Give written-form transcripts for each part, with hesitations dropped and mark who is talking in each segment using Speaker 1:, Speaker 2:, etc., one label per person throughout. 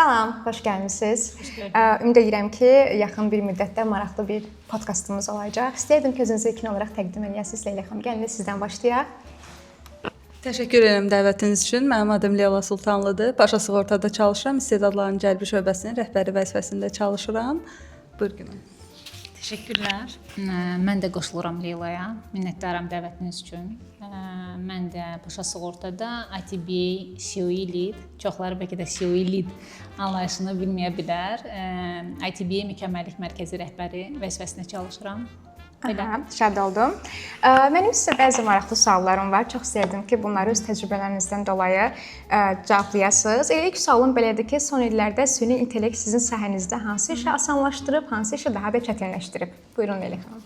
Speaker 1: Salam, xoş gəlmisiniz. Ümid edirəm ki, yaxın bir müddətdə maraqlı bir podkastımız olacaq. İstəyirdim ki, özünüzü ilkin olaraq təqdim edəsiniz Leyla xanım. Gəlin sizdən başlayaq.
Speaker 2: Təşəkkür edirəm dəvətiniz üçün. Mənim adım Leyla Sultanlıdır. Paşa Sığortada çalışıram. İstedadların cəlbi şöbəsinin rəhbəri vəzifəsində çalışıram. Buyurun.
Speaker 3: Təşəkkürlər. Mən də qoşuluram Leylaya. Minnətdaram dəvətiniz üçün. Mən də Paşa Sığortada ITBA COE Lead, çoxları bəlkə də COE Lead anlayışını bilməyə bilər. ITBA Mükəmməllik Mərkəzi rəhbəri vəzifəsində çalışıram.
Speaker 1: Şad oldum. Mənim sizə bəzi maraqlı suallarım var. Çox istərdim ki, bunları öz təcrübələrinizdən dolayı cavablayasınız. İlk sualım belədir ki, son illərdə süni intellekt sizin sahənizdə hansı işi asanlaşdırıb, hansı işi daha da çətinləşdirib? Buyurun Leyla xanım.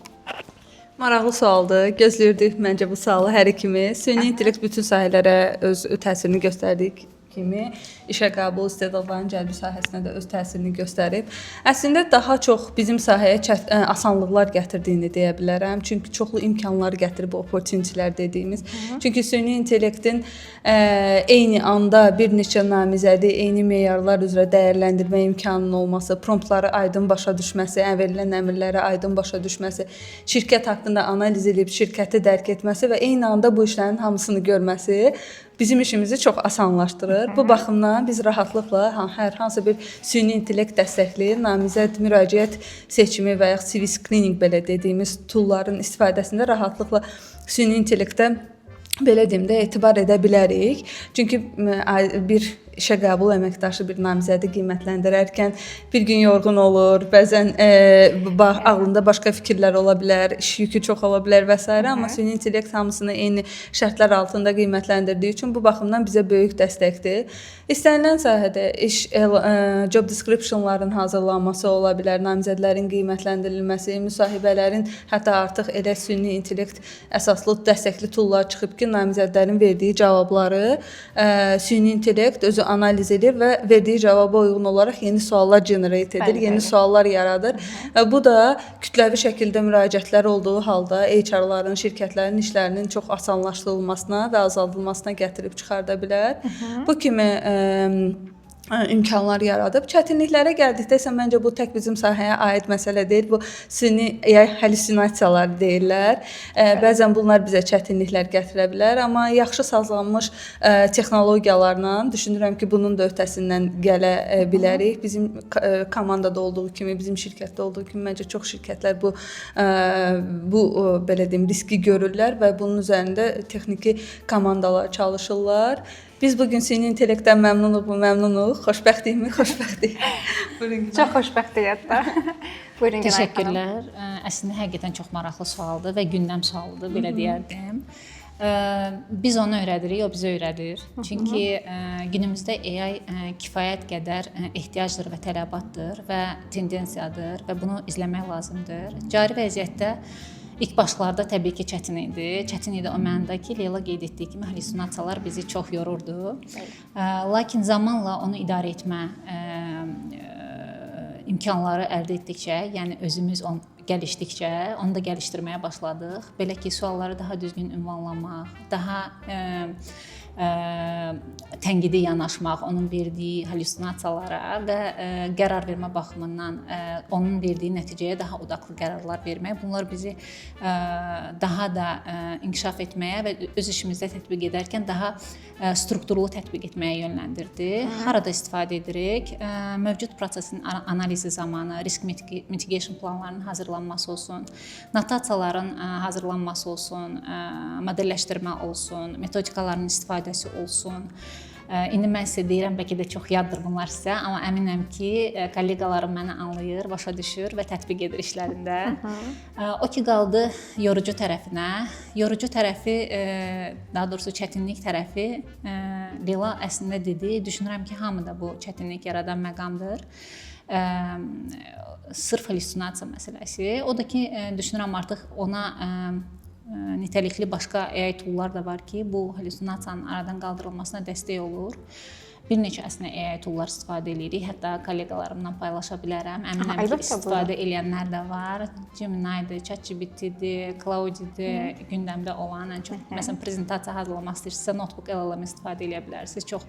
Speaker 2: Maraqlı sualdır. Gözləyirdik məncə bu sualı hər ikimiz. Süni intellekt bütün sahələrə öz təsirini göstərdiyi kimi işə qəbul istedadların cəlbi sahəsinə də öz təsirini göstərib. Əslində daha çox bizim sahəyə asanlıqlar gətirdiyini deyə bilərəm. Çünki çoxlu imkanlar gətirib opportunitylər dediyimiz. Çünki süni intellektin eyni anda bir neçə namizədi eyni meyarlar üzrə dəyərləndirmə imkanının olması, promptları aydın başa düşməsi, verilən əmrləri aydın başa düşməsi, şirkət haqqında analiz edib şirkəti dərk etməsi və eyni anda bu işlərin hamısını görməsi bizim işimizi çox asanlaşdırır. Bu baxımdan biz rahatlıqla hər hansı bir süni intellekt dəstəkli namizəd müraciət seçimi və ya CV screening belə dediyimiz toolların istifadəsində rahatlıqla süni intellektə belə deyim də etibar edə bilərik. Çünki bir işə qəbul əməkdaşı bir namizədi qiymətləndirərkən bir gün yorğun olur, bəzən ağlında başqa fikirlər ola bilər, iş yükü çox ola bilər və s. Amma süni intellekt hamısını eyni şərtlər altında qiymətləndirdiyi üçün bu baxımdan bizə böyük dəstəkdir. İstənilən sahədə iş job descriptionların hazırlanması ola bilər, namizədlərin qiymətləndirilməsi, müsahibələrin hətta artıq elə süni intellekt əsaslı dəstəkli toollar çıxıb ki, namizədlərin verdiyi cavabları süni intellekt özü analiz edir və verdiyi cavaba uyğun olaraq yeni suallar generate edir, yeni suallar yaradır. Bu da kütləvi şəkildə müraciətlər olduğu halda HR-ların, şirkətlərin işlərinin çox asanlaşdırılmasına və azaldılmasına gətirib çıxarda bilər. Bu kimi imkanlar yaradıb. Çətinliklərə gəldikdə isə məncə bu tək bizim sahəyə aid məsələ deyil. Bu süni hallüsinasiyalar deyirlər. Bəzən bunlar bizə çətinliklər gətirə bilər, amma yaxşı sazlanmış texnologiyalarla düşünürəm ki, bunun da öhdəsindən gələ bilərik. Bizim komandada olduğu kimi, bizim şirkətdə olduğu kimi məncə çox şirkətlər bu belə deyim riski görürlər və bunun üzərində texniki komandalar çalışırlar. Biz bugün süni intellektdən məmnunuq. Xoşbəxtlikmi? Xoşbəxtik.
Speaker 1: Çox xoşbəxtik hətta. Buyurun.
Speaker 3: Təşəkkürlər. Əslində həqiqətən çox maraqlı sualdır və gündəm sualıdır, belə deyərdim. Biz onu öyrədirik, o bizə öyrədir. Çünki günümüzdə AI kifayət qədər ehtiyacdır və tələbatdır və tendensiyadır və bunu izləmək lazımdır. Cari vəziyyətdə İlk başlarda təbii ki, çətin idi. Çətin idi o mənada ki, Leyla qeyd etdiyi kimi hallüsinasiyalar bizi çox yorurdu. Lakin zamanla onu idarə etmə imkanları əldə etdikcə, yəni özümüz gəlişdikcə onu da gəlişdirməyə başladıq. Belə ki, sualları daha düzgün ünvanlamaq, daha tənqidi yanaşmaq, onun verdiyi hallüsinasiyalara və qərar vermə baxımından onun verdiyi nəticəyə daha odaqlı qərarlar vermək. Bunlar bizi daha da inkişaf etməyə və öz işimizdə tətbiq edərkən daha strukturlu tətbiq etməyə yönləndirdi. Harada istifadə edirik? Mövcud prosesin analizi zamanı risk mitigation planlarının hazırlanması olsun, notasiyaların hazırlanması olsun, modelləşdirmə olsun, metodikaların istifadəsi olsun. İndi mən sizə deyirəm, bəlkə də çox yaddır bunlar sizə, amma əminəm ki, kolleqalarım məni anlayır, başa düşür və tətbiq edir işlərində. O ki, qaldı yorucu tərəfinə. Yorucu tərəfi, daha doğrusu çətinlik tərəfi Leyla əslində dedi. Düşünürəm ki, hamı da bu çətinlik yaradan məqamdır. Sırf hallüsinasiya məsələsi. O da ki, düşünürəm artıq ona nitəlikli başqa AI toollar da var ki, bu hallüsinasiyanın aradan qaldırılmasına dəstək olur. bir neçəsinə AI toollar istifadə edirik. Hətta kolleqalarımla paylaşa bilərəm. Əminəm ki,
Speaker 1: əlbəttə,
Speaker 3: istifadə edənlər də var. Gemini-dir, ChatGPT-dir, Claude-dir, gündəmdə olan ən çox. Məsələn, prezentasiya hazırlamaq istəyirsinizsə, notebook LLM istifadə edə bilərsiniz. Çox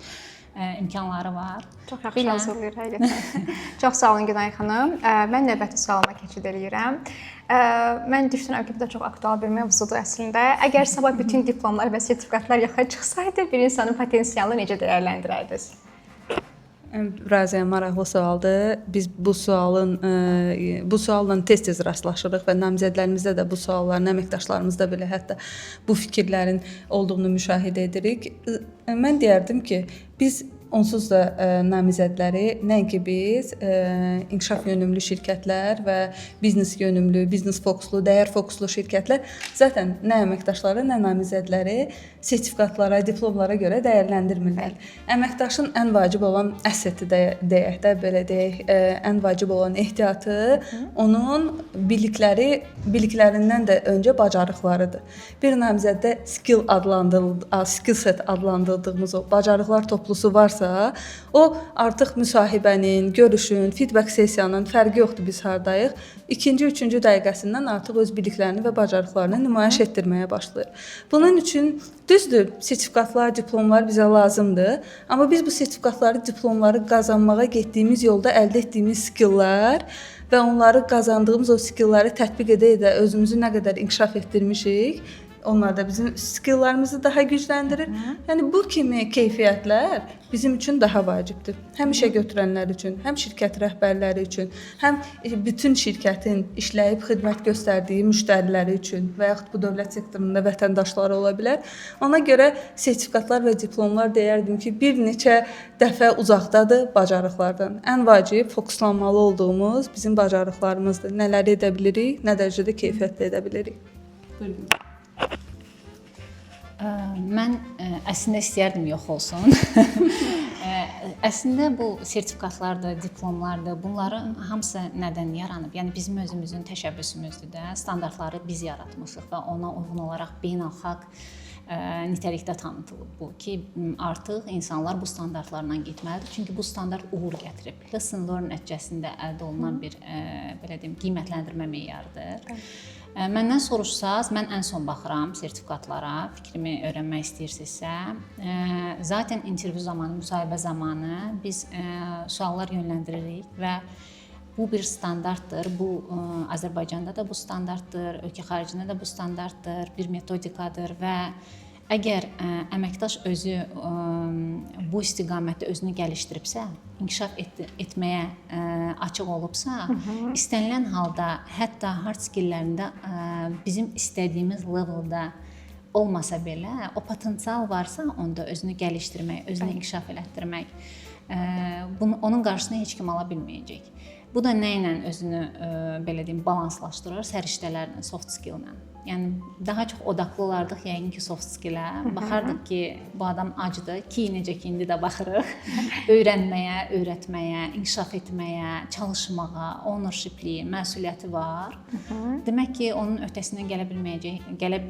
Speaker 3: imkanları var.
Speaker 1: Çox yaxşı hazırlayır həqiqətən. Çox sağ olun Günay xanım. Mən növbəti sualıma keçid eləyirəm. Mən düşünürəm ki, bu da çox aktual bir mövzudur əslində. Əgər sabah bütün diplomlar və sertifikatlar yoxa çıxsaydı, bir insanın potensialını necə dəyərləndirərdiniz?
Speaker 2: Razıyam, maraqlı sualdır. Biz bu sualla tez-tez rastlaşırıq və namizədlərimizdə də bu sualların, əməkdaşlarımızda belə hətta bu fikirlərin olduğunu müşahidə edirik. Mən deyərdim ki, biz onsuz da namizədləri nəinki biz, inkişaf yönümlü şirkətlər və biznes yönümlü, biznes fokuslu, dəyər fokuslu şirkətlər zaten nə əməkdaşları, nə namizədləri sertifikatlara, diplomlara görə dəyərləndirmirlər. Əməkdaşın ən vacib olan əseti deyək də, belə deyək, ən vacib olan ehtiyatı onun biliklərindən də öncə bacarıqlarıdır. Bir namizəddə skill set adlandırdığımız o bacarıqlar toplusu varsa, o artıq müsahibənin, görüşün, feedback sessiyanın fərqi yoxdur biz hardayıq. 2-ci, 3-cü dəqiqəsindən artıq öz biliklərini və bacarıqlarını nümayiş etdirməyə başlayır. Bunun üçün düzdür, sertifikatlar, diplomlar bizə lazımdır, amma biz bu sertifikatları, diplomları qazanmağa getdiyimiz yolda əldə etdiyimiz skilllər və onları qazandığımız o skillləri tətbiq edə-edə özümüzü nə qədər inkişaf etdirmişik, onlar da bizim skilllərimizi daha gücləndirir. Yəni bu kimi keyfiyyətlər bizim üçün daha vacibdir. Həm işə götürənlər üçün, həm şirkət rəhbərləri üçün, həm bütün şirkətin işləyib xidmət göstərdiyi müştəriləri üçün və yaxud bu dövlət sektorunda vətəndaşları ola bilər. Ona görə sertifikatlar və diplomlar deyərdim ki, bir neçə dəfə uzaqdadır bacarıqlardan. Ən vacib fokuslanmalı olduğumuz bizim bacarıqlarımızdır. Nələri edə bilirik, nə dərəcədə keyfiyyətli edə bilirik. Buyurun.
Speaker 3: Mən əslində istəyərdim yox olsun. Əslində bu sertifikatlardır, diplomlardır, bunların hamısı nədən yaranıb? Yəni bizim özümüzün təşəbbüsümüzdür də, standartları biz yaratmışıq və ona uyğun olaraq beynəlxalq nitəlikdə tanıtılıb bu ki, artıq insanlar bu standartlarla getməlidir. Çünki bu standart uğur gətirib. Lesson learn nəticəsində əldə olunan bir belə deyim, qiymətləndirmə meyarıdır. Məndən soruşsaz, mən ən son baxıram sertifikatlara, fikrimi öyrənmək istəyirsinizsə. Zaten intervyu zamanı, müsahibə zamanı biz suallar yönləndiririk və bu bir standartdır. Bu Azərbaycanda da bu standartdır, ölkə xaricində də bu standartdır, bir metodikadır və əgər əməkdaş özü bu istiqamətdə özünü gəlişdiribsə, inkişaf etməyə açıq olubsa, istənilən halda hətta hard skilllərində bizim istədiyimiz leveldə olmasa belə, o potensial varsa, onda özünü gəlişdirmək, özünü inkişaf elətdirmək, onun qarşısına heç kim ala bilməyəcək. Bu da nə ilə özünü belə deyim, balanslaşdırır? Səriştələrlə, soft skill-lə. Yəni daha çox odaqlı olardıq yəqin ki soft skill-ə. Baxardıq ki, bu adam acıdır ki, necə ki indi də baxırıq. Öyrənməyə, öyrətməyə, inkişaf etməyə, çalışmağa, ownership-li, məsuliyyəti var. Demək ki, onun öhdəsindən gələ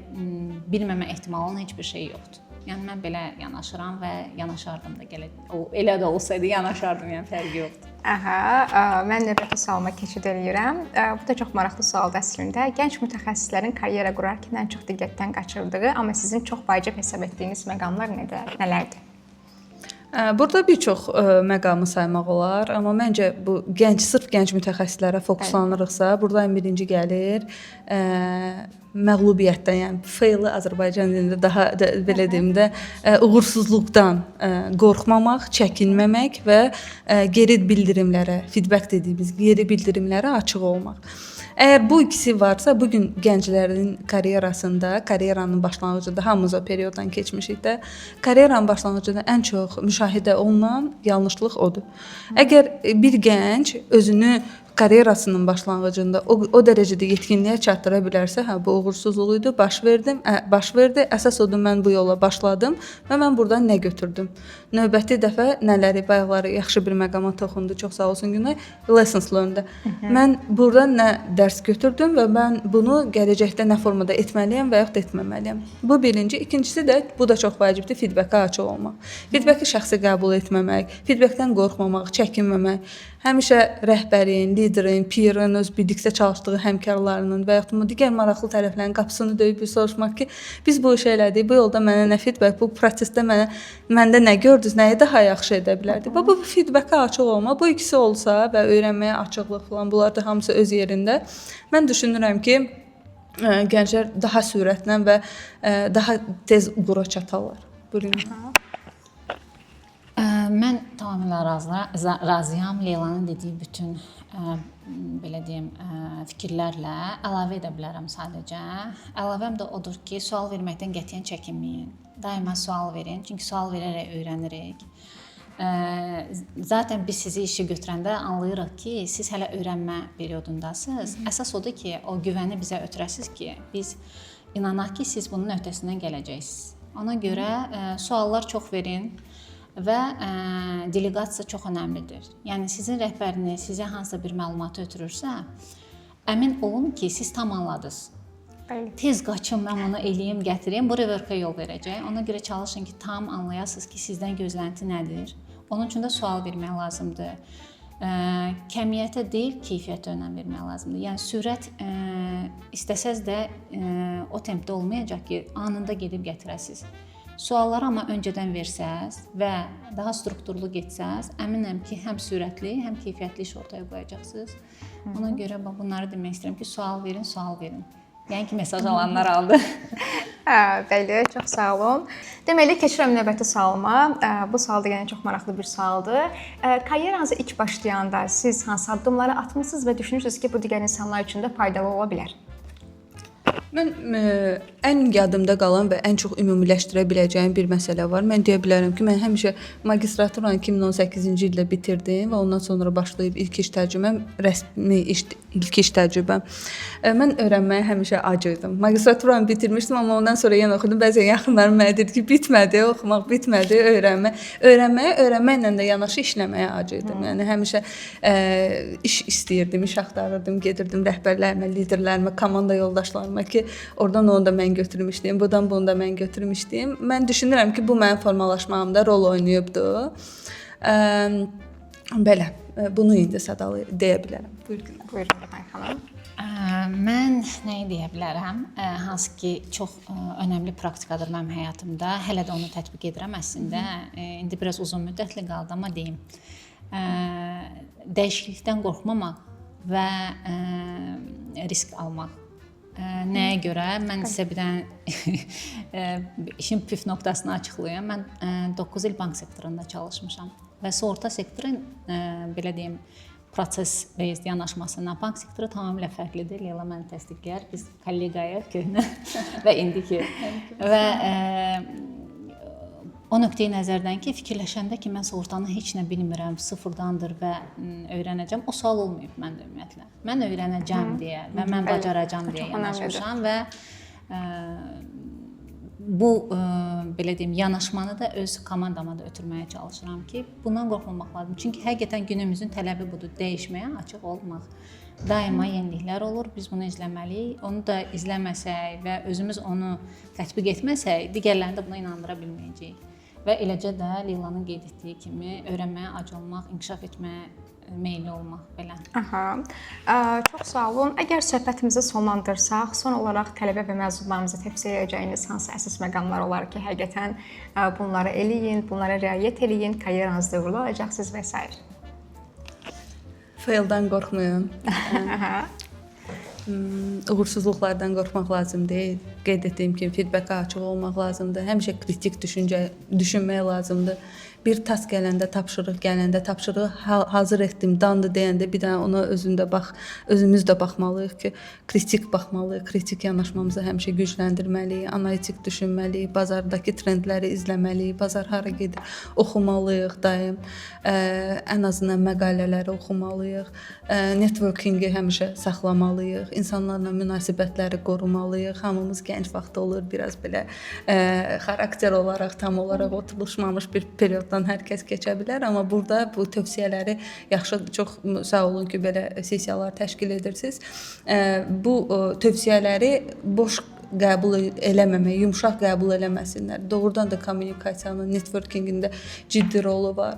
Speaker 3: bilməmə ehtimalının heç bir şey yoxdur. Yəni mən belə yanaşıram və yanaşardım da elə də olsaydı yanaşardım, yəni fərqi yoxdur.
Speaker 1: Mən növbəti sualıma keçid eləyirəm. Bu da çox maraqlı sualdır əslində. Gənc mütəxəssislərin karyera qurarkən ən çox diqqətdən qaçırdığı, amma sizin çox vacib hesab etdiyiniz məqamlar nələrdir?
Speaker 2: Burada bir çox məqamı saymaq olar, amma məncə bu sırf gənc mütəxəssislərə fokuslanırıqsa, burada ən birinci gəlir məğlubiyyətdən, yəni fail Azərbaycan dilində daha belə deyim də uğursuzluqdan qorxmamaq, çəkinməmək və geri bildirimlərə, feedback dediyimiz geri bildirimlərə açıq olmaq. Əgər bu ikisi varsa, bu gün gənclərin karyeranın başlanğıcında hamımız o perioddan keçmişik də, karyeranın başlanğıcında ən çox müşahidə olunan yanlışlıq odur. Əgər bir gənc özünü karyerasının başlanğıcında o dərəcədə yetkinliyə çatdıra bilərsə, hə bu uğursuzluq idi, baş verdi. Əsas odur mən bu yola başladım və mən burdan nə götürdüm? Növbəti dəfə nələri, bayaqları yaxşı bir məqama toxundu. Çox sağ olsun Günay. Lessons learned. Mən burdan nə dərs götürdüm və mən bunu gələcəkdə nə formada etməliyəm və yaxud etməməliyəm. Bu birinci. İkincisi də bu da çox vacibdir, feedback-ə açıq olmaq. Feedback-i şəxsi qəbul etməmək, feedback-dən qorxmamaq, çəkinməmək. Həmişə rəhbərin, liderin, peerin, öz birlikdə çalışdığı həmkarlarının və yaxud digər maraqlı tərəflərin qapısını döyüb soruşmaq ki, biz bu işi elədik, bu yolda mənə nə feedback, bu prosesdə məndə nə gördünüz, nəyi daha yaxşı edə bilərdik. Bu feedback-ə açıq olma, bu ikisi olsa və öyrənməyə açıqlıq falan, bunlar da hamısı öz yerində. Mən düşünürəm ki, gənclər daha sürətlə və daha tez uğura çatarlar. Buyurun.
Speaker 3: Mən tamamilə razıyam Leylanın dediyi bütün belə deyim fikirlərlə. Əlavə edə bilərəm sadəcə. Əlavəm də odur ki, sual verməkdən qətiyyən çəkinməyin. Daima sual verin, çünki sual verərək öyrənirik. Zaten biz sizi işə götürəndə anlayırıq ki, siz hələ öyrənmə periodundasınız. Əsas odur ki, o güvəni bizə ötürəsiz ki, biz inanaq ki, siz bunun öhdəsindən gələcəksiniz. Ona görə suallar çox verin. Və delegasiya çox önəmlidir. Yəni sizin rəhbəriniz sizə hansısa bir məlumatı ötürürsə, əmin olun ki, siz tam anladınız. Tez qaçın, mən onu eləyim, gətireyim, bu reverkə yol verəcək. Ona görə çalışın ki, tam anlayasınız ki, sizdən gözlənti nədir. Onun üçün də sual vermək lazımdır. Kəmiyyətə deyil, keyfiyyətə önəm vermək lazımdır. Yəni sürət istəsəz də o tempdə olmayacaq ki, anında gedib gətirəsiniz. Sualları amma öncədən versəz və daha strukturlu getsəz, əminəm ki, həm sürətli, həm keyfiyyətli iş ortaya qoyacaqsınız. Ona görə bunları demək istəyirəm ki, sual verin. Yəni ki, mesaj alanlar aldı.
Speaker 1: Bəli, çox sağ olun. Deməli, keçirəm növbəti sualıma. Bu sual da yəni çox maraqlı bir sualdır. Karyeranızı ilk başlayanda siz hansı addımları atmısınız və düşünürsünüz ki, bu digər insanlar üçün də faydalı ola bilər?
Speaker 2: Mən ən yadımda qalan və ən çox ümumiləşdirə biləcəyim bir məsələ var. Mən deyə bilərəm ki, mən həmişə magistraturanı 2018-ci ildə bitirdim və ondan sonra başlayıb ilk iş təcrübəm, rəsmi ilk iş təcrübəm. Mən öyrənməyə həmişə acıydım. Magistraturanı bitirmişdim, amma ondan sonra yenə oxudum. Bəzən yaxınlarım mənə dedi ki, bitmədi, oxumaq bitmədi, öyrənməklə də yanaşı işləməyə acıydım. Yəni həmişə iş istəyirdim, iş axtarırdım, gedirdim rəhbərlərimə, liderlərimə, komanda yoldaşlarıma ki, oradan onu da mən götürmüşdüm, buradan bunu da mən götürmüşdüm. Mən düşünürəm ki, bu mənim formalaşmamda rol oynayıbdı. Belə, bunu indi sadalı deyə bilərəm.
Speaker 1: Buyurun, xanım.
Speaker 3: Mən nəyi deyə bilərəm? Hansı ki, çox önəmli praktikadır mənim həyatımda. Hələ də onu tətbiq edirəm əslində. İndi biraz uzun müddətli qaldı, amma deyim. Dəyişiklikdən qorxmamaq və risk almaq. Nəyə görə? Mən sizə bir dənə işin püf nöqtəsini açıqlayım. Mən 9 il bank sektorunda çalışmışam və sığorta sektorun belə deyim proses-based yanaşmasından bank sektoru tamamilə fərqlidir. Leyla məni təsdiqləyər. Biz kolleqayıq köhnə və indiki. Və o nöqteyi nəzərdən ki, fikirləşəndə ki, mən sığortanı heç nə bilmirəm, sıfırdandır və öyrənəcəm, o sual olmayıb məndə ümumiyyətlə. Mən öyrənəcəm deyə və mən bacaracam deyə yanaşmışam və bu belə deyim, yanaşmanı da öz komandama da ötürməyə çalışıram ki, bundan qorxmamaq lazım. Çünki həqiqətən günümüzün tələbi budur, dəyişməyə açıq olmaq. Daima yeniliklər olur, biz bunu izləməliyik. Onu da izləməsək və özümüz onu tətbiq etməsək, digərlərini də buna inandıra bilməyəcəyik. Və eləcə də Leylanın qeyd etdiyi kimi öyrənməyə ac olmaq, inkişaf etməyə meyilli olmaq belə.
Speaker 1: Çox sağ olun. Əgər söhbətimizi sonlandırsaq, son olaraq tələbə və məzunlarımıza tövsiyə edəcəyiniz hansı əsas məqamlar olar ki, həqiqətən bunları eləyin, bunlara riayət eləyin, karyeranızda uğurlu olacaqsınız və s.
Speaker 2: Faildən qorxmayın. Uğursuzluqlardan qorxmaq lazım deyil. Qeyd etdiyim kimi feedback-ə açıq olmaq lazımdır. Həmişə kritik düşünmək lazımdır. bir task gələndə, tapşırıq gələndə, tapşırığı hazır etdim, dandı deyəndə bir dənə ona özümüz də baxmalıyıq ki, kritik baxmalıyıq, kritik yanaşmamızı həmişə gücləndirməliyik, analitik düşünməliyik, bazardakı trendləri izləməliyik, bazar hara gedir, oxumalıyıq daim, ən azından məqalələri oxumalıyıq, networkingi həmişə saxlamalıyıq, insanlarla münasibətləri qorumalıyıq. Hamımız gənc vaxtı olur, biraz belə xarakter olaraq, tam olaraq oturuşmamış bir perioddan hər kəs keçə bilər, amma burada bu tövsiyələri yaxşı, çox sağ olun ki, belə sessiyalar təşkil edirsiniz. Bu tövsiyələri boş qəbul eləməmək, yumşaq qəbul eləməsinlər. Doğrudan da kommunikasiyanın, networkingində ciddi rolu var.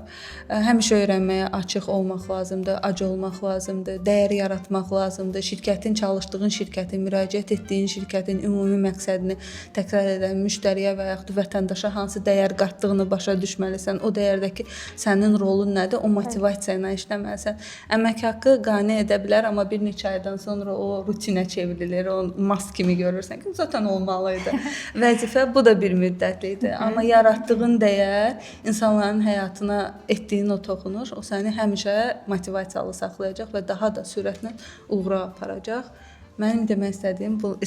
Speaker 2: Həmişə öyrənməyə açıq olmaq lazımdır, ac olmaq lazımdır, dəyər yaratmaq lazımdır. Şirkətin, çalışdığın şirkətin, müraciət etdiyin şirkətin ümumi məqsədini təkrar edən müştəriyə və yaxud vətəndaşa hansı dəyər qatdığını başa düşməlisən. O dəyərdəki sənin rolun nədir? O motivasiya ilə işləməlisən. Əmək haqqı qane edə bilər, amma bir neçə aydan sonra o rutinə çevrilir, o mask kimi görürsən ki, zaten olmalıydı. Vəzifə bu da bir müddətlidir. Amma yaratdığın dəyər, insanların həyatına etdiyin o toxunuş, o səni həmişə motivasiyalı saxlayacaq və daha da sürətlə uğura aparacaq. Mənim demək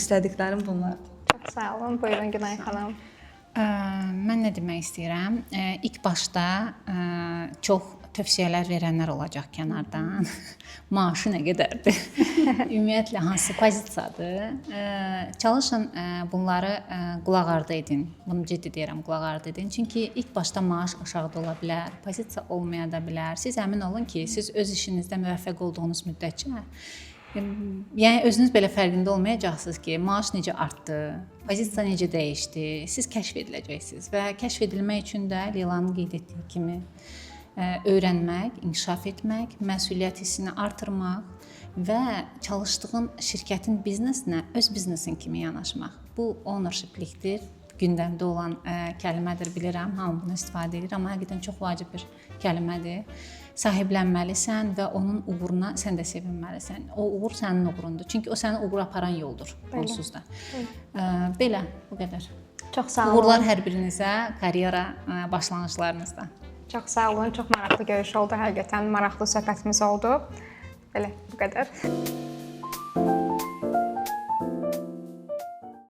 Speaker 2: istədiklərim bunlardır.
Speaker 1: Çox sağ olun. Buyurun Günay xanım.
Speaker 3: Mən nə demək istəyirəm? İlk başda çox tövsiyələr verənlər olacaq kənardan. Maaşı nə qədərdir? Ümumiyyətlə hansı pozisiyadır? Çalışın bunları qulaq ardı edin. Bunu ciddi deyirəm, qulaq ardı edin. Çünki ilk başda maaş aşağıda ola bilər, pozisiya olmaya da bilər. Siz əmin olun ki, siz öz işinizdə müvəffəq olduğunuz müddətcə yəni özünüz belə fərqində olmayacaqsınız ki, maaş necə artdı, pozisiya necə dəyişdi. Siz kəşf ediləcəksiniz və kəşf edilmək üçün də Leylanın qeyd etdiyi kimi öyrənmək, inkişaf etmək, məsuliyyət hissini artırmaq və çalışdığın şirkətin biznesinə öz biznesin kimi yanaşmaq. Bu ownershiplikdir. Gündəmdə olan kəlmədir, bilirəm, hamı bunu istifadə edir, amma həqiqətən çox vacib bir kəlmədir. Sahiblənməlisən və onun uğuruna sən də sevinməlisən. O uğur sənin uğurundur. Çünki o səni uğura aparan yoldur onsuz da. Belə, bu qədər.
Speaker 1: Çox sağ olun.
Speaker 3: Uğurlar hər birinizə, karyera başlanğıclarınızda.
Speaker 1: Çox sağ olun. Çox maraqlı görüş oldu. Həqiqətən maraqlı söhbətimiz oldu. Belə, bu qədər.